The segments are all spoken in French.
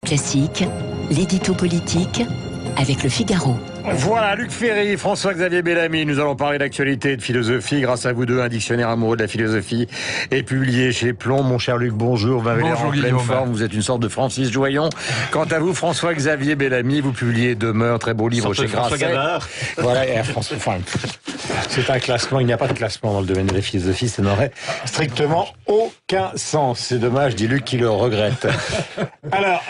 Classique, l'édito politique avec Le Figaro. Voilà, Luc Ferry, François-Xavier Bellamy, nous allons parler d'actualité et de philosophie. Grâce à vous deux, un dictionnaire amoureux de la philosophie est publié chez Plomb. Mon cher Luc, bonjour, vous m'avez l'air en pleine forme, vous êtes une sorte de Francis Joyon. Quant à vous, François-Xavier Bellamy, vous publiez Demeure, très beau livre chez Grasset. Voilà, et François, enfin, c'est un classement, il n'y a pas de classement dans le domaine de la philosophie, ça n'aurait strictement aucun sens. C'est dommage, dit Luc qui le regrette. Alors,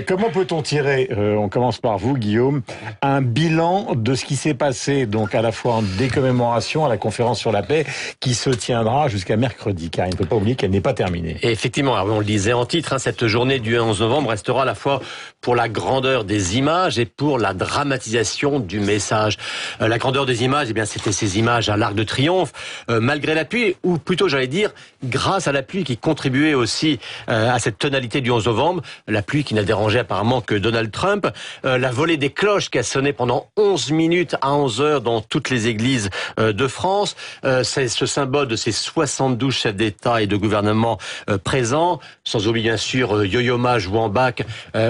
comment peut-on tirer, on commence par vous, Guillaume, un bilan de ce qui s'est passé, donc à la fois en décommémoration à la conférence sur la paix, qui se tiendra jusqu'à mercredi, car il ne faut pas oublier qu'elle n'est pas terminée. Et effectivement, alors on le disait en titre, cette journée du 11 novembre restera à la fois pour la grandeur des images et pour la dramatisation du message. La grandeur des images, eh bien, c'était ces images à l'Arc de Triomphe, malgré la pluie, ou plutôt, j'allais dire, grâce à la pluie qui contribuait aussi à cette tonalité du 11 novembre, la pluie qui n'a dérangé apparemment que Donald Trump, la volée des cloches qui a sonné pendant 11 minutes à 11 heures dans toutes les églises de France. C'est ce symbole de ces 72 chefs d'État et de gouvernement présents, sans oublier bien sûr Yo-Yo Ma jouant Bach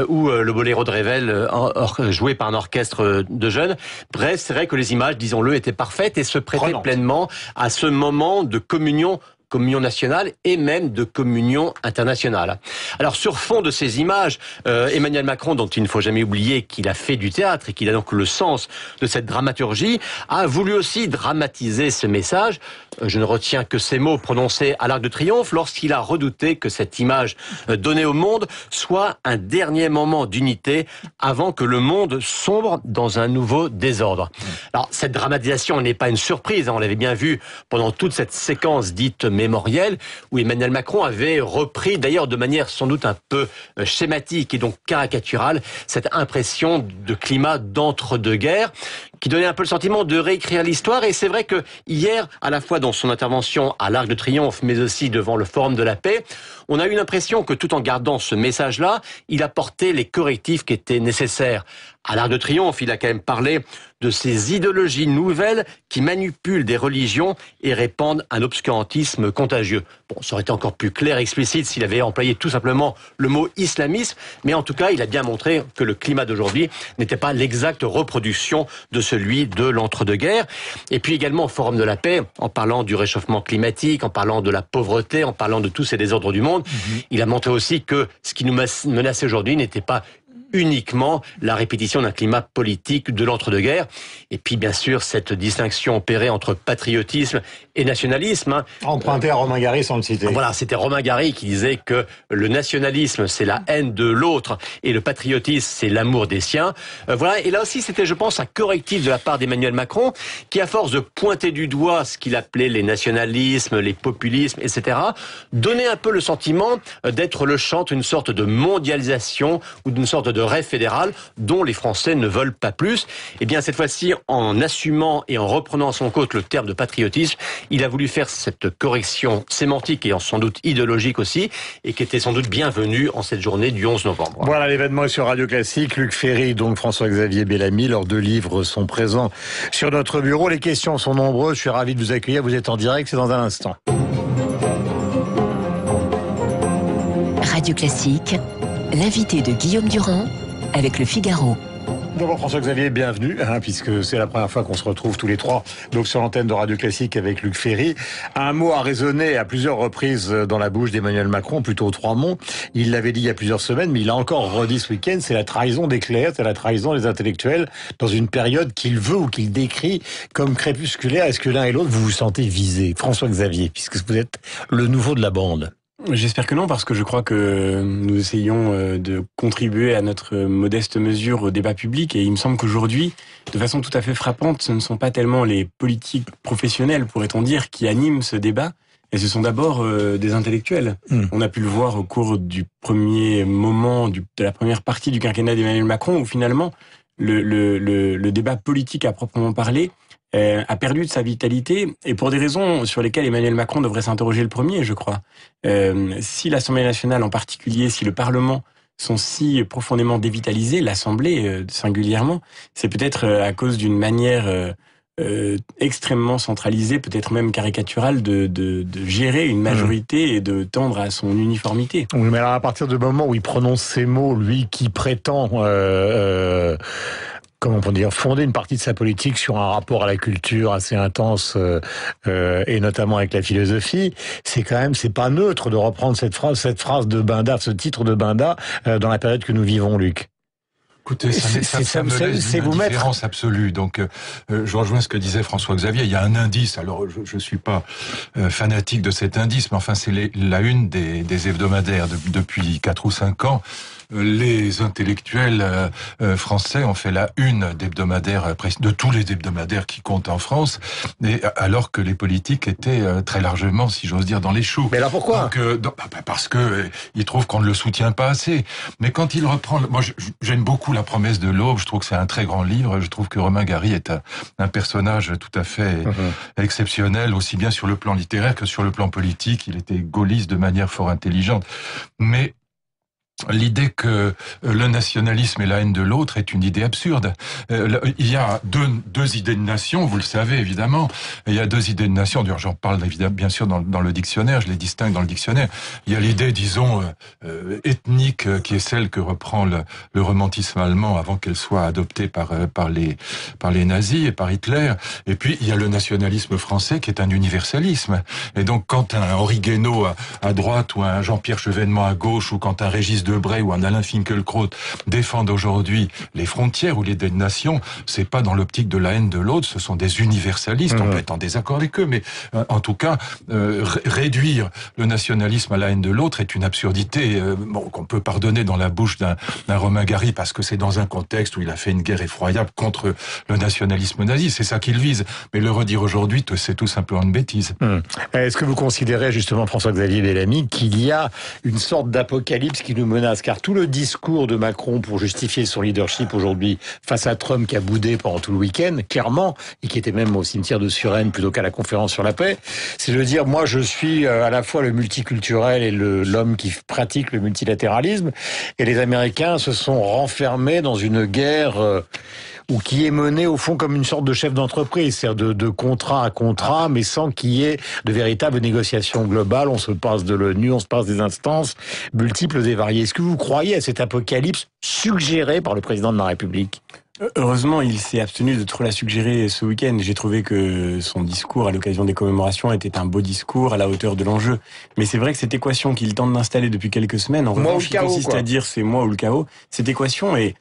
ou le boléro de Ravel joué par un orchestre de jeunes. Bref, c'est vrai que les images, disons-le, étaient parfaites et se prêtaient pleinement à ce moment de communion nationale et même de communion internationale. Alors sur fond de ces images, Emmanuel Macron, dont il ne faut jamais oublier qu'il a fait du théâtre et qu'il a donc le sens de cette dramaturgie, a voulu aussi dramatiser ce message. Je ne retiens que ces mots prononcés à l'Arc de Triomphe lorsqu'il a redouté que cette image donnée au monde soit un dernier moment d'unité avant que le monde sombre dans un nouveau désordre. Alors cette dramatisation n'est pas une surprise, on l'avait bien vu pendant toute cette séquence dite mémoriel, où Emmanuel Macron avait repris, d'ailleurs de manière sans doute un peu schématique et donc caricaturale, cette impression de climat d'entre-deux-guerres, qui donnait un peu le sentiment de réécrire l'histoire. Et c'est vrai que hier, à la fois dans son intervention à l'Arc de Triomphe, mais aussi devant le Forum de la Paix, on a eu l'impression que tout en gardant ce message-là, il apportait les correctifs qui étaient nécessaires. À l'Arc de Triomphe, il a quand même parlé de ces idéologies nouvelles qui manipulent des religions et répandent un obscurantisme contagieux. Bon, ça aurait été encore plus clair et explicite s'il avait employé tout simplement le mot islamisme, mais en tout cas, il a bien montré que le climat d'aujourd'hui n'était pas l'exacte reproduction de celui de l'entre-deux-guerres. Et puis également au Forum de la Paix, en parlant du réchauffement climatique, en parlant de la pauvreté, en parlant de tous ces désordres du monde, il a montré aussi que ce qui nous menaçait aujourd'hui n'était pas uniquement la répétition d'un climat politique de l'entre-deux-guerres. Et puis, bien sûr, cette distinction opérée entre patriotisme et nationalisme. Emprunté à Romain Gary sans le citer. Voilà, c'était Romain Gary qui disait que le nationalisme, c'est la haine de l'autre et le patriotisme, c'est l'amour des siens. Voilà, et là aussi, c'était, je pense, un correctif de la part d'Emmanuel Macron qui, à force de pointer du doigt ce qu'il appelait les nationalismes, les populismes, etc., donnait un peu le sentiment d'être le chantre d'une sorte de mondialisation ou d'une sorte de rêve fédéral dont les Français ne veulent pas plus. Et bien cette fois-ci, en assumant et en reprenant à son compte le terme de patriotisme, il a voulu faire cette correction sémantique et sans doute idéologique aussi, et qui était sans doute bienvenue en cette journée du 11 novembre. Voilà, l'événement est sur Radio Classique. Luc Ferry, donc François-Xavier Bellamy, leurs deux livres sont présents sur notre bureau. Les questions sont nombreuses. Je suis ravi de vous accueillir. Vous êtes en direct, c'est dans un instant. Radio Classique, l'invité de Guillaume Durand avec Le Figaro. D'abord François-Xavier, bienvenue, puisque c'est la première fois qu'on se retrouve tous les trois donc sur l'antenne de Radio Classique avec Luc Ferry. Un mot a résonné à plusieurs reprises dans la bouche d'Emmanuel Macron, plutôt trois mots. Il l'avait dit il y a plusieurs semaines, mais il a encore redit ce week-end, c'est la trahison des clercs, c'est la trahison des intellectuels dans une période qu'il veut ou qu'il décrit comme crépusculaire. Est-ce que l'un et l'autre vous vous sentez visés, François-Xavier, puisque vous êtes le nouveau de la bande? J'espère que non, parce que je crois que nous essayons de contribuer à notre modeste mesure au débat public, et il me semble qu'aujourd'hui, de façon tout à fait frappante, ce ne sont pas tellement les politiques professionnels, pourrait-on dire, qui animent ce débat, et ce sont d'abord des intellectuels. On a pu le voir au cours du premier moment, de la première partie du quinquennat d'Emmanuel Macron, où finalement, le débat politique à proprement parler a perdu de sa vitalité, et pour des raisons sur lesquelles Emmanuel Macron devrait s'interroger le premier, je crois. Si l'Assemblée nationale en particulier, si le Parlement sont si profondément dévitalisés, l'Assemblée singulièrement, c'est peut-être à cause d'une manière extrêmement centralisé, peut-être même caricatural, de gérer une majorité et de tendre à son uniformité. Oui, mais alors à partir du moment où il prononce ces mots, lui qui prétend comment on peut dire, fonder une partie de sa politique sur un rapport à la culture assez intense, et notamment avec la philosophie, c'est pas neutre de reprendre cette phrase de Binda, ce titre de Binda, dans la période que nous vivons, Luc. Écoutez, ça me laisse une indifférence absolue. Donc, je rejoins ce que disait François-Xavier. Il y a un indice. Alors, je suis pas fanatique de cet indice, mais enfin, c'est la une des hebdomadaires depuis 4 ou 5 ans. Les intellectuels français ont fait la une d'hebdomadaires, de tous les hebdomadaires qui comptent en France, et alors que les politiques étaient très largement, si j'ose dire, dans les choux. Mais là, pourquoi ? Parce que ils trouvent qu'on ne le soutient pas assez. Mais quand il reprend, moi, j'aime beaucoup La Promesse de l'Aube. Je trouve que c'est un très grand livre. Je trouve que Romain Gary est un personnage tout à fait exceptionnel, aussi bien sur le plan littéraire que sur le plan politique. Il était gaulliste de manière fort intelligente. Mais l'idée que le nationalisme et la haine de l'autre est une idée absurde. Il y a deux idées de nation, vous le savez évidemment. Il y a 2 idées de nation. D'ailleurs, j'en parle évidemment, bien sûr, dans le dictionnaire. Je les distingue dans le dictionnaire. Il y a l'idée, disons, ethnique, qui est celle que reprend le romantisme allemand avant qu'elle soit adoptée par les nazis et par Hitler. Et puis il y a le nationalisme français qui est un universalisme. Et donc, quand un Henri Guénaud à droite ou un Jean-Pierre Chevènement à gauche ou quand un Régis Debray ou un Alain Finkielkraut défendent aujourd'hui les frontières ou l'idée de nation, c'est pas dans l'optique de la haine de l'autre, ce sont des universalistes. On peut être en désaccord avec eux, mais en tout cas, réduire le nationalisme à la haine de l'autre est une absurdité qu'on peut pardonner dans la bouche d'un Romain Gary parce que c'est dans un contexte où il a fait une guerre effroyable contre le nationalisme nazi. C'est ça qu'il vise. Mais le redire aujourd'hui, c'est tout simplement une bêtise. Est-ce que vous considérez justement, François-Xavier Bellamy, qu'il y a une sorte d'apocalypse qui nous menace? Car tout le discours de Macron pour justifier son leadership aujourd'hui face à Trump qui a boudé pendant tout le week-end, clairement, et qui était même au cimetière de Suresnes plutôt qu'à la conférence sur la paix, c'est de dire, moi je suis à la fois le multiculturel et l'homme qui pratique le multilatéralisme, et les Américains se sont renfermés dans une guerre ou qui est menée au fond comme une sorte de chef d'entreprise, c'est-à-dire de contrat à contrat, mais sans qu'il y ait de véritables négociations globales. On se passe de l'ONU, on se passe des instances multiples et variées. Est-ce que vous croyez à cet apocalypse suggéré par le président de la République ? Heureusement, il s'est abstenu de trop la suggérer ce week-end. J'ai trouvé que son discours à l'occasion des commémorations était un beau discours à la hauteur de l'enjeu. Mais c'est vrai que cette équation qu'il tente d'installer depuis quelques semaines, en revanche, qui consiste à dire c'est moi ou le chaos, cette équation est,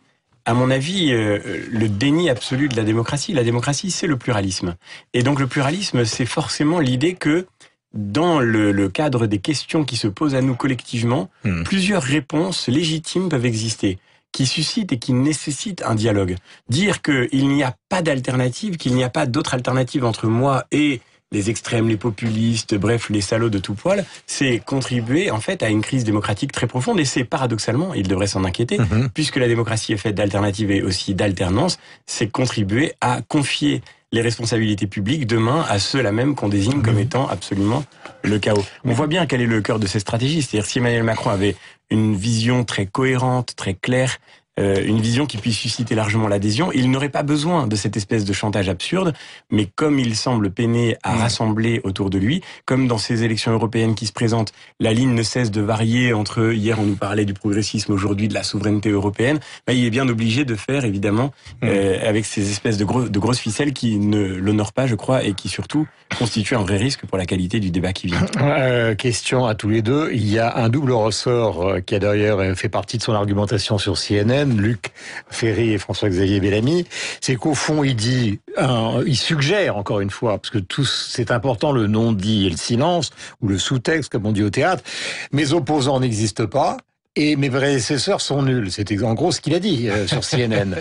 à mon avis, le déni absolu de la démocratie. La démocratie, c'est le pluralisme. Et donc le pluralisme, c'est forcément l'idée que dans le cadre des questions qui se posent à nous collectivement, plusieurs réponses légitimes peuvent exister, qui suscitent et qui nécessitent un dialogue. Dire qu'il n'y a pas d'alternative, qu'il n'y a pas d'autre alternative entre moi et les extrêmes, les populistes, bref, les salauds de tout poil, c'est contribuer en fait à une crise démocratique très profonde. Et c'est paradoxalement, il devrait s'en inquiéter, puisque la démocratie est faite d'alternatives et aussi d'alternance, c'est contribuer à confier les responsabilités publiques demain à ceux-là même qu'on désigne comme étant absolument le chaos. On voit bien quel est le cœur de ces stratégies. C'est-à-dire si Emmanuel Macron avait une vision très cohérente, très claire, une vision qui puisse susciter largement l'adhésion, il n'aurait pas besoin de cette espèce de chantage absurde, mais comme il semble peiner à rassembler autour de lui, comme dans ces élections européennes qui se présentent, la ligne ne cesse de varier entre, hier on nous parlait du progressisme, aujourd'hui de la souveraineté européenne, il est bien obligé de faire évidemment avec ces espèces de grosses ficelles qui ne l'honorent pas, je crois, et qui surtout constituent un vrai risque pour la qualité du débat qui vient. Question à tous les deux, il y a un double ressort qui a d'ailleurs fait partie de son argumentation sur CNN, Luc Ferry et François-Xavier Bellamy, c'est qu'au fond il suggère encore une fois, parce que c'est important le non-dit et le silence, ou le sous-texte comme on dit au théâtre, mes opposants n'existent pas, et mes prédécesseurs sont nuls. C'était en gros ce qu'il a dit sur CNN.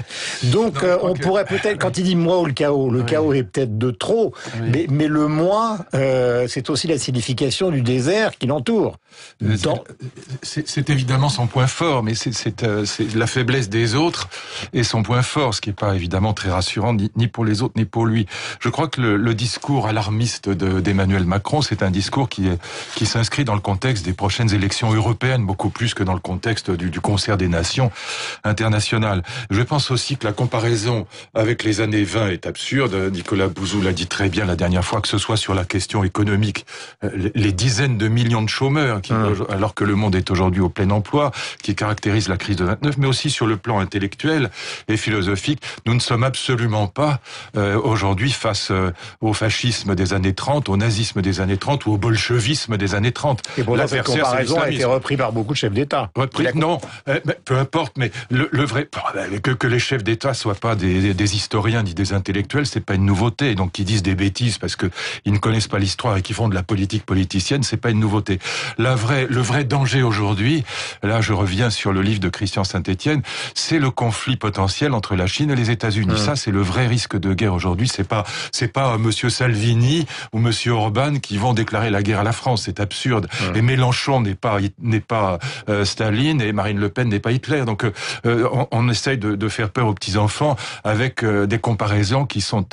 Donc on pourrait peut-être, quand il dit moi ou le chaos est peut-être de trop, mais le moi, c'est aussi la signification du désert qui l'entoure. C'est évidemment son point fort, mais c'est la faiblesse des autres et son point fort, ce qui n'est pas évidemment très rassurant ni pour les autres ni pour lui. Je crois que le discours alarmiste d'Emmanuel Macron, c'est un discours qui s'inscrit dans le contexte des prochaines élections européennes, beaucoup plus que dans le contexte du concert des nations internationales. Je pense aussi que la comparaison avec les années 20 est absurde. Nicolas Bouzou l'a dit très bien la dernière fois, que ce soit sur la question économique, les dizaines de millions de chômeurs, alors que le monde est aujourd'hui au plein emploi, qui caractérise la crise de 29, mais aussi sur le plan intellectuel et philosophique. Nous ne sommes absolument pas aujourd'hui face au fascisme des années 30, au nazisme des années 30 ou au bolchevisme des années 30. Et pour cette comparaison a été repris par beaucoup de chefs d'État. Non, peu importe, mais le vrai... Que les chefs d'État soient pas des historiens ni des intellectuels, c'est pas une nouveauté. Donc qu'ils disent des bêtises parce que ils ne connaissent pas l'histoire et qu'ils font de la politique politicienne, c'est pas une nouveauté. Le vrai danger aujourd'hui, là je reviens sur le livre de Christian Saint-Étienne, c'est le conflit potentiel entre la Chine et les États-Unis. Ça, c'est le vrai risque de guerre aujourd'hui. C'est pas Monsieur Salvini ou Monsieur Orban qui vont déclarer la guerre à la France. C'est absurde. Et Mélenchon n'est pas Staline et Marine Le Pen n'est pas Hitler. Donc on essaye de faire peur aux petits enfants avec des comparaisons qui sont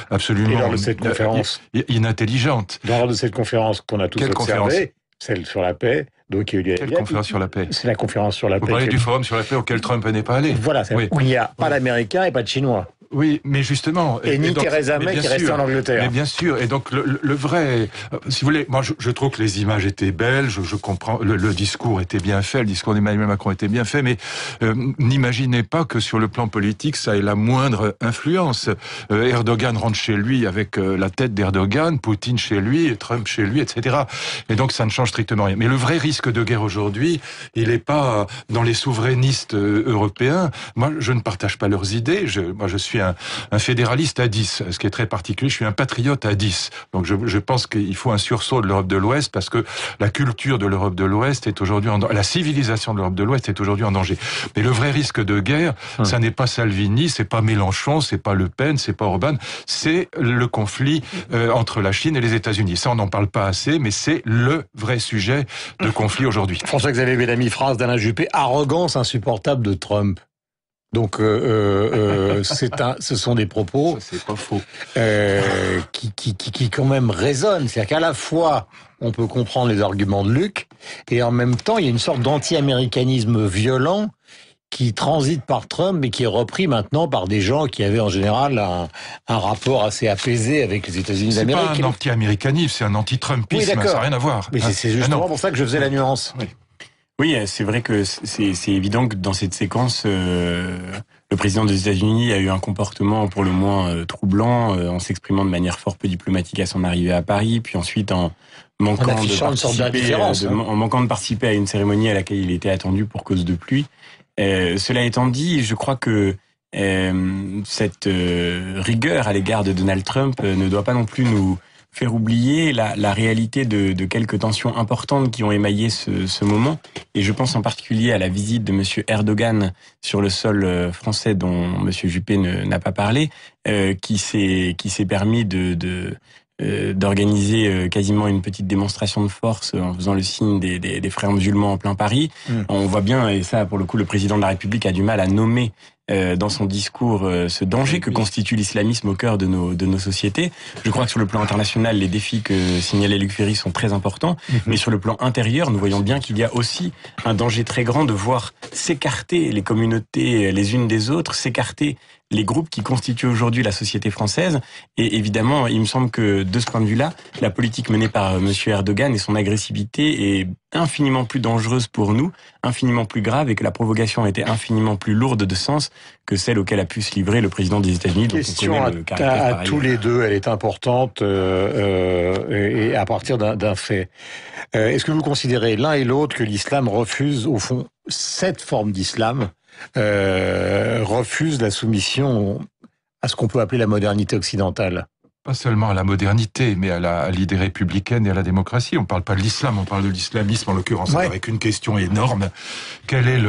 absolument lors de cette conférence inintelligentes. Lors de cette conférence qu'on a tous observée, celle sur la paix. Donc, quelle conférence sur la paix? C'est la conférence sur la paix. Vous parlez du forum sur la paix auquel Trump n'est pas allé. Voilà, où il n'y a pas d'Américains et pas de Chinois. Oui, mais justement... Et ni Theresa May qui est restée en Angleterre. Mais bien sûr, et donc le vrai... Si vous voulez, moi je trouve que les images étaient belles, je comprends, le discours était bien fait, le discours d'Emmanuel Macron était bien fait, mais n'imaginez pas que sur le plan politique, ça ait la moindre influence. Erdogan rentre chez lui avec la tête d'Erdogan, Poutine chez lui, Trump chez lui, etc. Et donc ça ne change strictement rien. Mais le vrai risque de guerre aujourd'hui, il n'est pas dans les souverainistes européens. Moi, je ne partage pas leurs idées, moi je suis un fédéraliste à 10, ce qui est très particulier. Je suis un patriote à 10. Donc je pense qu'il faut un sursaut de l'Europe de l'Ouest parce que la culture de l'Europe de l'Ouest est aujourd'hui en danger. La civilisation de l'Europe de l'Ouest est aujourd'hui en danger. Mais le vrai risque de guerre, ça n'est pas Salvini, c'est pas Mélenchon, c'est pas Le Pen, c'est pas Orban, c'est le conflit entre la Chine et les États-Unis. Ça, on n'en parle pas assez, mais c'est le vrai sujet de conflit aujourd'hui. François-Xavier Bellamy, phrase d'Alain Juppé, arrogance insupportable de Trump. Donc, ce sont des propos. Ça, c'est pas faux. Qui quand même résonnent. C'est-à-dire qu'à la fois, on peut comprendre les arguments de Luc, et en même temps, il y a une sorte d'anti-américanisme violent qui transite par Trump, mais qui est repris maintenant par des gens qui avaient en général un rapport assez apaisé avec les États-Unis d'Amérique. C'est pas un anti-américanisme, c'est un anti-trumpisme. Oui, ça n'a rien à voir. Mais c'est justement pour ça que je faisais la nuance. Oui, c'est vrai que c'est évident que dans cette séquence, le président des États-Unis a eu un comportement pour le moins troublant, en s'exprimant de manière fort peu diplomatique à son arrivée à Paris, puis ensuite en manquant de participer à une cérémonie à laquelle il était attendu pour cause de pluie. Cela étant dit, je crois que cette rigueur à l'égard de Donald Trump ne doit pas non plus nous faire oublier la réalité de quelques tensions importantes qui ont émaillé ce moment. Et je pense en particulier à la visite de monsieur Erdogan sur le sol français dont monsieur Juppé n'a pas parlé, qui s'est permis d'organiser quasiment une petite démonstration de force en faisant le signe des frères musulmans en plein Paris. On voit bien, et ça pour le coup le président de la République a du mal à nommer dans son discours ce danger que constitue l'islamisme au cœur de nos sociétés. Je crois que sur le plan international, les défis que signalait Luc Ferry sont très importants, mais sur le plan intérieur, nous voyons bien qu'il y a aussi un danger très grand de voir s'écarter les communautés les unes des autres, s'écarter les groupes qui constituent aujourd'hui la société française. Et évidemment, il me semble que de ce point de vue-là, la politique menée par M. Erdogan et son agressivité est infiniment plus dangereuse pour nous, infiniment plus grave, et que la provocation était infiniment plus lourde de sens que celle auquel a pu se livrer le président des États-Unis. Question à tous les deux, elle est importante et à partir d'un fait. Est-ce que vous considérez l'un et l'autre que l'islam refuse, au fond, cette forme d'islam refuse la soumission à ce qu'on peut appeler la modernité occidentale? Pas seulement à la modernité, mais à l'idée républicaine et à la démocratie. On ne parle pas de l'islam, on parle de l'islamisme en l'occurrence, avec une question énorme. Quelle est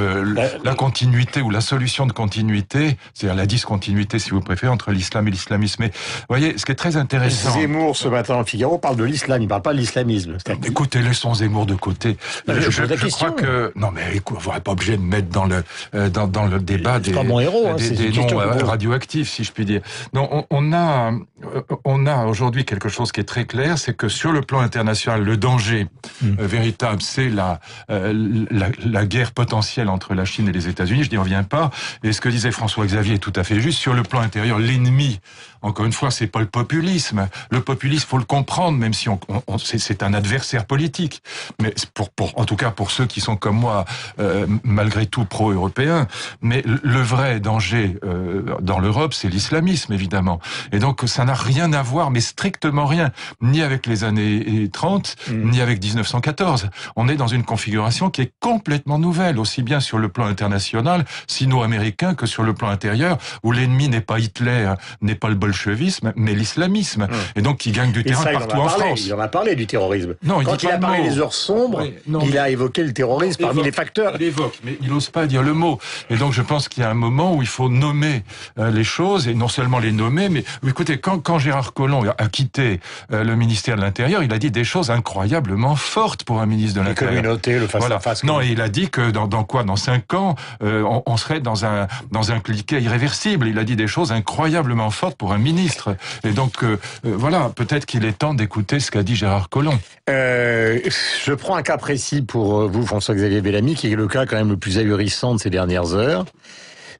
la continuité ou la solution de continuité, c'est-à-dire la discontinuité, si vous préférez, entre l'islam et l'islamisme. Mais vous voyez, ce qui est très intéressant... Zemmour, ce matin dans le Figaro, parle de l'islam, il ne parle pas de l'islamisme. Écoutez, laissons Zemmour de côté. Je crois que... Non, mais écoute, vous n'êtes pas obligé de mettre dans le débat des noms radioactifs, si je puis dire. Non, on a aujourd'hui quelque chose qui est très clair, c'est que sur le plan international, le danger véritable, c'est la guerre potentielle entre la Chine et les États-Unis. Je n'y reviens pas. Et ce que disait François-Xavier est tout à fait juste. Sur le plan intérieur, l'ennemi, encore une fois, c'est pas le populisme. Le populisme, faut le comprendre, même si c'est un adversaire politique. Mais en tout cas pour ceux qui sont comme moi, malgré tout pro-européens. Mais le vrai danger dans l'Europe, c'est l'islamisme, évidemment. Et donc ça n'a rien à voir, mais strictement rien, ni avec les années 30, ni avec 1914. On est dans une configuration qui est complètement nouvelle, aussi bien sur le plan international, sino-américain, que sur le plan intérieur, où l'ennemi n'est pas Hitler, n'est pas le bolchevisme, mais l'islamisme. Et donc qui gagne du terrain partout en France. Il en a parlé du terrorisme. Non, quand il a parlé des heures sombres, il a évoqué le terrorisme parmi les facteurs. Il évoque, mais il n'ose pas dire le mot. Et donc je pense qu'il y a un moment où il faut nommer les choses, et non seulement les nommer, mais écoutez, quand Gérard Collomb a quitté le ministère de l'Intérieur, il a dit des choses incroyablement fortes pour un ministre de l'Intérieur. Les communautés, le face-à-face. Non, et il a dit que dans 5 ans, on serait dans un cliquet irréversible. Il a dit des choses incroyablement fortes pour un ministre. Et donc, voilà, peut-être qu'il est temps d'écouter ce qu'a dit Gérard Collomb. Je prends un cas précis pour vous, François-Xavier Bellamy, qui est le cas quand même le plus ahurissant de ces dernières heures.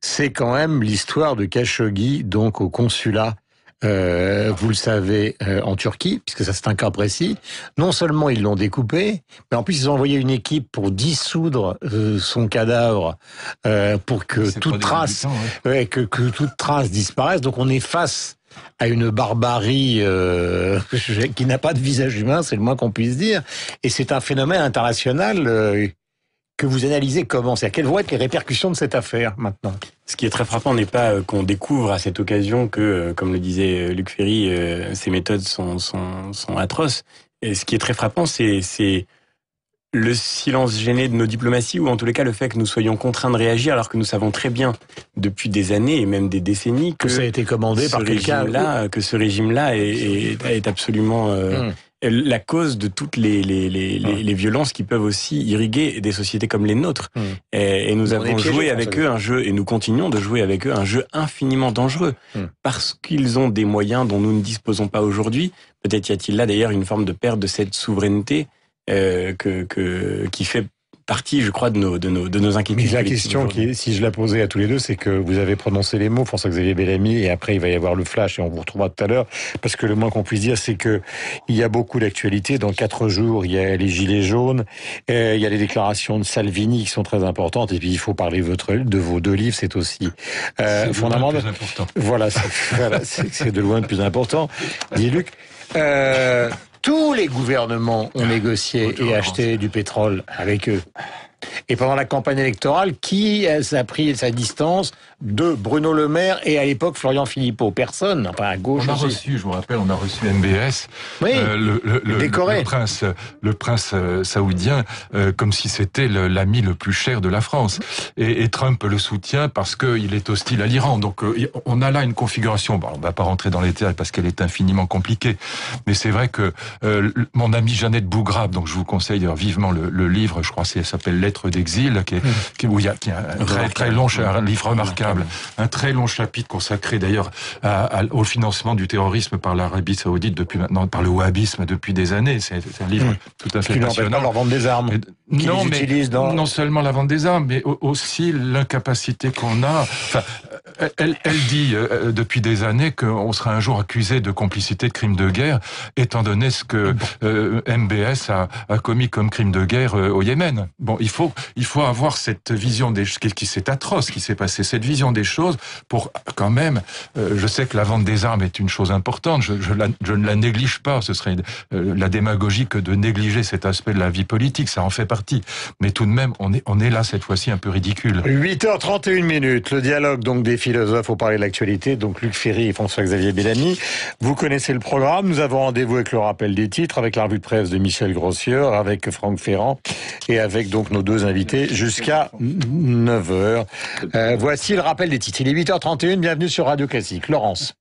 C'est quand même l'histoire de Khashoggi, donc au consulat, vous le savez, en Turquie, puisque ça c'est un cas précis. Non seulement ils l'ont découpé, mais en plus ils ont envoyé une équipe pour dissoudre son cadavre, pour que toute trace, que toute trace disparaisse. Donc on est face à une barbarie qui n'a pas de visage humain, c'est le moins qu'on puisse dire. Et c'est un phénomène international que vous analysez comment? C'est-à-dire, quelles vont être les répercussions de cette affaire, maintenant? Ce qui est très frappant n'est pas qu'on découvre à cette occasion que, comme le disait Luc Ferry, ces méthodes sont atroces. Et ce qui est très frappant, c'est le silence gêné de nos diplomaties, ou en tous les cas le fait que nous soyons contraints de réagir, alors que nous savons très bien, depuis des années et même des décennies, que ça a été commandé par quelqu'un. Que ce régime-là est absolument... la cause de toutes les violences qui peuvent aussi irriguer des sociétés comme les nôtres. Et nous avons joué avec eux un jeu, et nous continuons de jouer avec eux un jeu infiniment dangereux, parce qu'ils ont des moyens dont nous ne disposons pas aujourd'hui. Peut-être y a-t-il là d'ailleurs une forme de perte de cette souveraineté qui fait partie, je crois, de nos inquiétudes. Mais la question, si je la posais à tous les deux, c'est que vous avez prononcé les mots, François-Xavier Bellamy, et après il va y avoir le flash, et on vous retrouvera tout à l'heure, parce que le moins qu'on puisse dire, c'est que il y a beaucoup d'actualités. Dans 4 jours, il y a les Gilets jaunes, il y a les déclarations de Salvini qui sont très importantes, et puis il faut parler de vos 2 livres, c'est aussi fondamental. Voilà, c'est de loin le plus important. Dit Luc. Tous les gouvernements ont négocié et acheté du pétrole avec eux. Et pendant la campagne électorale, qui a pris sa distance de Bruno Le Maire et à l'époque Florian Philippot? Personne, enfin à gauche. On a reçu, je vous rappelle, MBS, oui, le prince saoudien, comme si c'était l'ami le plus cher de la France. Et Trump le soutient parce qu'il est hostile à l'Iran. Donc on a là une configuration. Bon, on ne va pas rentrer dans les détails parce qu'elle est infiniment compliquée. Mais c'est vrai que mon amie Jeannette Bougrab, donc je vous conseille vivement le livre, je crois que ça s'appelle Lettres d'exil, qui est un très long, un livre remarquable, un très long chapitre consacré d'ailleurs au financement du terrorisme par l'Arabie Saoudite depuis maintenant, par le wahhabisme depuis des années. C'est un livre tout à fait passionnant. Pas leur vendre des armes. Non seulement la vente des armes, mais aussi l'incapacité qu'on a. Enfin, elle dit depuis des années qu'on sera un jour accusé de complicité de crimes de guerre, étant donné ce que MBS a commis comme crime de guerre au Yémen. Bon, il faut avoir cette vision des choses, c'est atroce ce qui s'est passé, cette vision des choses pour quand même, je sais que la vente des armes est une chose importante, je ne la néglige pas, ce serait la démagogie que de négliger cet aspect de la vie politique, ça en fait partie. Mais tout de même, on est là cette fois-ci un peu ridicule. 8h31, le dialogue donc des philosophes au parler de l'actualité, donc Luc Ferry et François-Xavier Bellamy. Vous connaissez le programme, nous avons rendez-vous avec le rappel des titres, avec la revue de presse de Michel Grossieur, avec Franck Ferrand et avec donc nos 2 invités jusqu'à 9h. Voici le rappel des titres. Il est 8h31, bienvenue sur Radio Classique. Laurence.